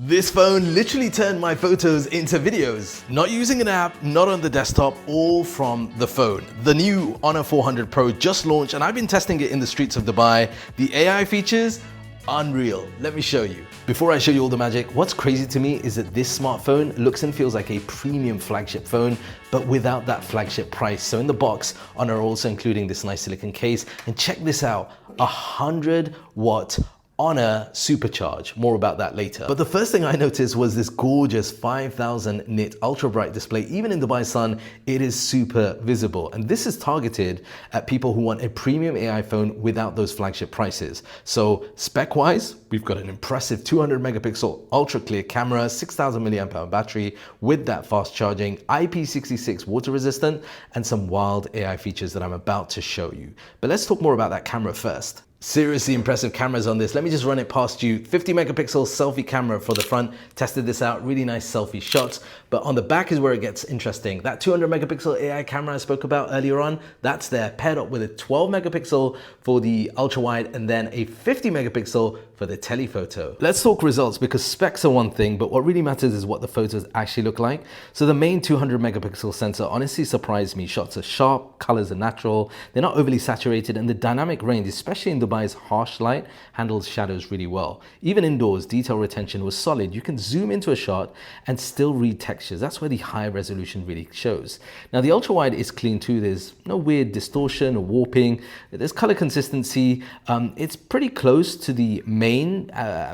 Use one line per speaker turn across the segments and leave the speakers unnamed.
This phone literally turned my photos into videos. Not using an app, not on the desktop, all from the phone. The new Honor 400 Pro just launched and I've been testing it in the streets of Dubai. The AI features, unreal. Let me show you. Before I show you all the magic, what's crazy to me is that this smartphone looks and feels like a premium flagship phone, but without that flagship price. So in the box, Honor are also including this nice silicone case. And check this out, 100-watt Honor Supercharge. More about that later. But the first thing I noticed was this gorgeous 5000 nit ultra bright display. Even in Dubai sun, it is super visible. And this is targeted at people who want a premium AI phone without those flagship prices. So spec wise, we've got an impressive 200 megapixel ultra clear camera, 6000 milliamp hour battery with that fast charging, IP66 water resistant, and some wild AI features that I'm about to show you. But let's talk more about that camera first. Seriously impressive cameras on this. Let me just run it past you. 50 megapixel selfie camera for the front. Tested this out, really nice selfie shots. But on the back is where it gets interesting. That 200 megapixel AI camera I spoke about earlier on, that's there, paired up with a 12 megapixel for the ultra wide and then a 50 megapixel for the telephoto. Let's talk results because specs are one thing, but what really matters is what the photos actually look like. So the main 200 megapixel sensor honestly surprised me. Shots are sharp, colors are natural, they're not overly saturated, and the dynamic range, especially in Dubai's harsh light, handles shadows really well. Even indoors, detail retention was solid. You can zoom into a shot and still read textures. That's where the high resolution really shows. Now the ultra wide is clean too. There's no weird distortion or warping. There's color consistency. It's pretty close to the main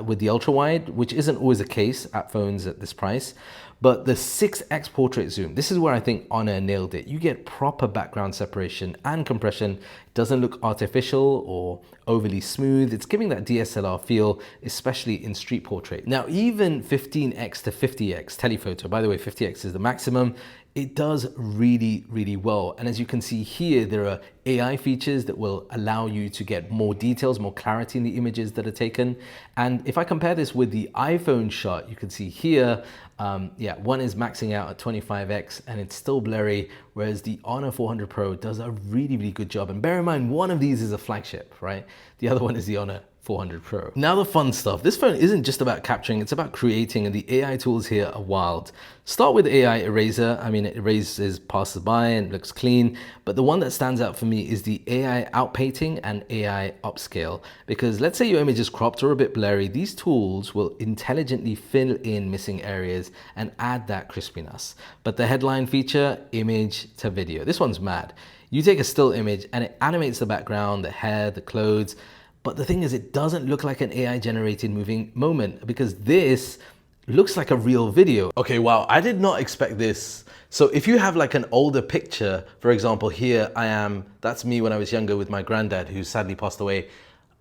with the ultra wide, which isn't always the case at phones at this price. But the 6x portrait zoom, this is where I think Honor nailed it. You get proper background separation and compression. It doesn't look artificial or overly smooth. It's giving that DSLR feel, especially in street portrait. Now, even 15x to 50x telephoto, by the way, 50x is the maximum, it does really, really well. And as you can see here, there are AI features that will allow you to get more details, more clarity in the images that are taken. And if I compare this with the iPhone shot, you can see here, one is maxing out at 25x and it's still blurry, whereas the Honor 400 Pro does a really, really good job. And bear in mind, one of these is a flagship, right? The other one is the Honor 400 Pro. Now the fun stuff. This phone isn't just about capturing, it's about creating, and the AI tools here are wild. Start with AI Eraser. I mean, it erases passersby and looks clean, but the one that stands out for me is the AI Outpainting and AI Upscale. Because let's say your image is cropped or a bit blurry, these tools will intelligently fill in missing areas and add that crispiness. But the headline feature, image to video. This one's mad. You take a still image and it animates the background, the hair, the clothes. But the thing is, it doesn't look like an AI generated moving moment because this looks like a real video. Okay, wow, I did not expect this. So if you have like an older picture, for example, here I am, that's me when I was younger with my granddad who sadly passed away.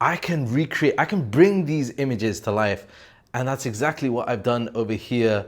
I can recreate, I can bring these images to life. And that's exactly what I've done over here.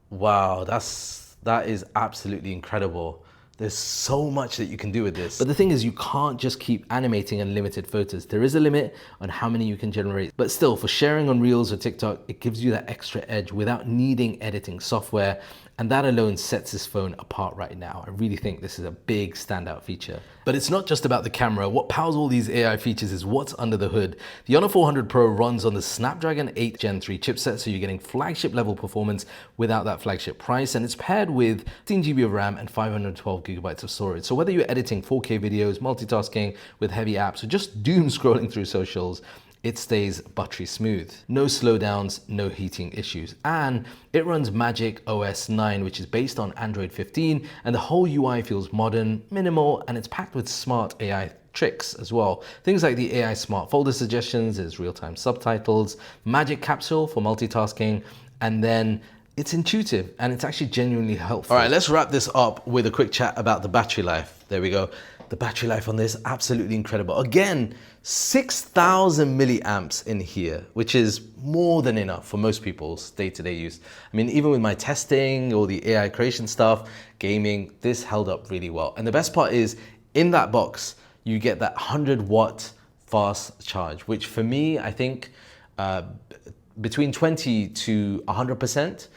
Wow, that is absolutely incredible. There's so much that you can do with this. But the thing is, you can't just keep animating unlimited photos. There is a limit on how many you can generate. But still, for sharing on Reels or TikTok, it gives you that extra edge without needing editing software. And that alone sets this phone apart right now. I really think this is a big standout feature. But it's not just about the camera. What powers all these AI features is what's under the hood. The Honor 400 Pro runs on the Snapdragon 8 Gen 3 chipset, so you're getting flagship level performance without that flagship price. And it's paired with 16 GB of RAM and 512 gigabytes of storage. So whether you're editing 4K videos, multitasking with heavy apps, or just doom scrolling through socials, it stays buttery smooth. No slowdowns, no heating issues. And it runs Magic OS 9, which is based on Android 15, and the whole UI feels modern, minimal, and it's packed with smart AI tricks as well. Things like the AI smart folder suggestions, there's real-time subtitles, Magic Capsule for multitasking, and then it's intuitive and it's actually genuinely helpful. All right, let's wrap this up with a quick chat about the battery life. There we go. The battery life on this, absolutely incredible. Again, 6,000 milliamps in here, which is more than enough for most people's day-to-day use. I mean, even with my testing, all the AI creation stuff, gaming, this held up really well. And the best part is, in that box, you get that 100-watt fast charge, which for me, I think between 20 to 100%,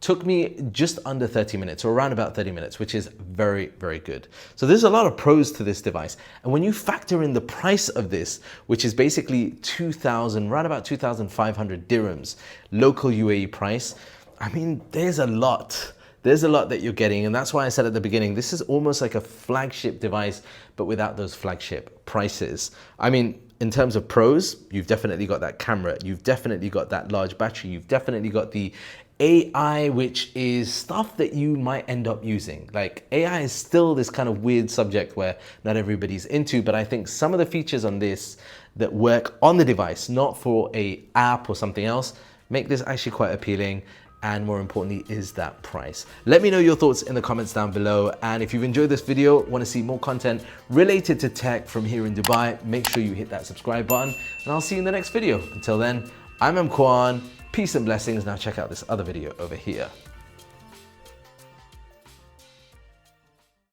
took me just under 30 minutes, or around about 30 minutes, which is very, very good. So there's a lot of pros to this device. And when you factor in the price of this, which is basically 2,000, right about 2,500 dirhams, local UAE price, I mean, there's a lot. There's a lot that you're getting, and that's why I said at the beginning, this is almost like a flagship device, but without those flagship prices. I mean, in terms of pros, you've definitely got that camera, you've definitely got that large battery, you've definitely got the AI, which is stuff that you might end up using. Like, AI is still this kind of weird subject where not everybody's into, but I think some of the features on this that work on the device, not for a app or something else, make this actually quite appealing. And more importantly is that price. Let me know your thoughts in the comments down below. And if you've enjoyed this video, want to see more content related to tech from here in Dubai, make sure you hit that subscribe button, and I'll see you in the next video. Until then, I'm Kwan. Peace and blessings. Now check out this other video over here.